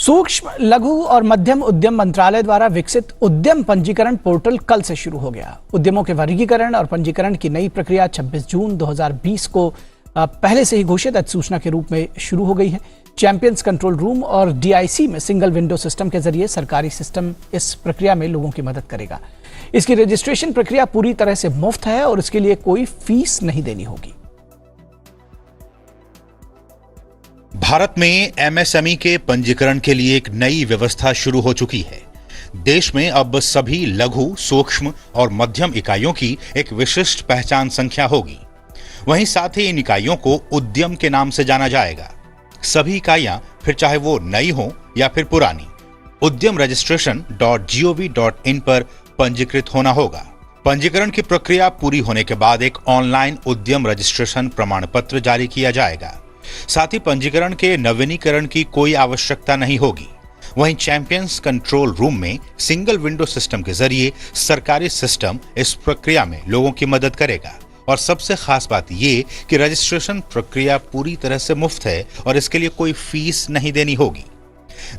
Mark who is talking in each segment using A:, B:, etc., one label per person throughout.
A: सूक्ष्म, लघु और मध्यम उद्यम मंत्रालय द्वारा विकसित उद्यम पंजीकरण पोर्टल कल से शुरू हो गया। उद्यमों के वर्गीकरण और पंजीकरण की नई प्रक्रिया 26 जून 2020 को पहले से ही घोषित अधिसूचना के रूप में शुरू हो गई है। चैंपियंस कंट्रोल रूम और डीआईसी में सिंगल विंडो सिस्टम के जरिए सरकारी सिस्टम इस प्रक्रिया में लोगों की मदद करेगा। इसकी रजिस्ट्रेशन प्रक्रिया पूरी तरह से मुफ्त है और इसके लिए कोई फीस नहीं देनी होगी।
B: भारत में एमएसएमई के पंजीकरण के लिए एक नई व्यवस्था शुरू हो चुकी है। देश में अब सभी लघु, सूक्ष्म और मध्यम इकाइयों की एक विशिष्ट पहचान संख्या होगी। वहीं साथ ही इन इकाइयों को उद्यम के नाम से जाना जाएगा। सभी इकाइयां, फिर चाहे वो नई हो या फिर पुरानी, उद्यम registration.gov.in पर पंजीकृत होना होगा। पंजीकरण की प्रक्रिया पूरी होने के बाद एक ऑनलाइन उद्यम रजिस्ट्रेशन प्रमाण पत्र जारी किया जाएगा। साथ ही पंजीकरण के नवीनीकरण की कोई आवश्यकता नहीं होगी। वहीं चैंपियंस कंट्रोल रूम में सिंगल विंडो सिस्टम के जरिए सरकारी सिस्टम इस प्रक्रिया में लोगों की मदद करेगा। और सबसे खास बात ये कि रजिस्ट्रेशन प्रक्रिया पूरी तरह से मुफ्त है और इसके लिए कोई फीस नहीं देनी होगी।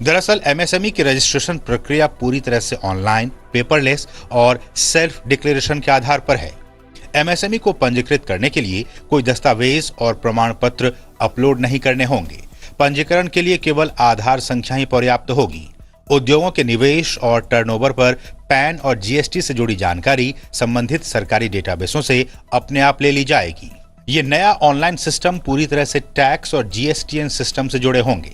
B: दरअसल एमएसएमई की रजिस्ट्रेशन प्रक्रिया पूरी तरह से ऑनलाइन, पेपरलेस और सेल्फ डिक्लेरेशन के आधार पर है। एमएसएमई को पंजीकृत करने के लिए कोई दस्तावेज और प्रमाण पत्र अपलोड नहीं करने होंगे। पंजीकरण के लिए केवल आधार संख्या ही पर्याप्त होगी। उद्योगों के निवेश और टर्नओवर पर पैन और जीएसटी से जुड़ी जानकारी संबंधित सरकारी डेटाबेसों से अपने आप ले ली जाएगी। ये नया ऑनलाइन सिस्टम पूरी तरह से टैक्स और जीएसटीएन सिस्टम से जुड़े होंगे।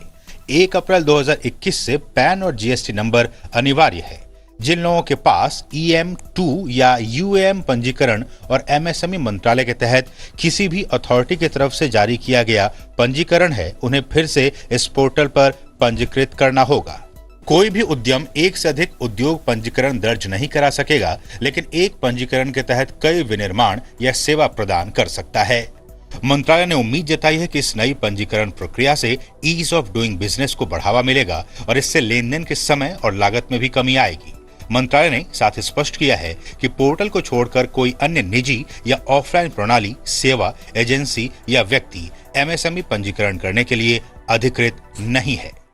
B: 1 अप्रैल 2021 से पैन और जीएसटी नंबर अनिवार्य है। जिन लोगों के पास EM2 या UAM पंजीकरण और एमएसएमई मंत्रालय के तहत किसी भी अथॉरिटी की तरफ से जारी किया गया पंजीकरण है, उन्हें फिर से इस पोर्टल पर पंजीकृत करना होगा। कोई भी उद्यम एक से अधिक उद्योग पंजीकरण दर्ज नहीं करा सकेगा, लेकिन एक पंजीकरण के तहत कई विनिर्माण या सेवा प्रदान कर सकता है। मंत्रालय ने उम्मीद जताई है कि इस नई पंजीकरण प्रक्रिया से ईज ऑफ डूइंग बिजनेस को बढ़ावा मिलेगा और इससे लेन-देन के समय और लागत में भी कमी आएगी। मंत्रालय ने साथ ही स्पष्ट किया है कि पोर्टल को छोड़कर कोई अन्य निजी या ऑफलाइन प्रणाली, सेवा, एजेंसी या व्यक्ति एमएसएमई पंजीकरण करने के लिए अधिकृत नहीं है।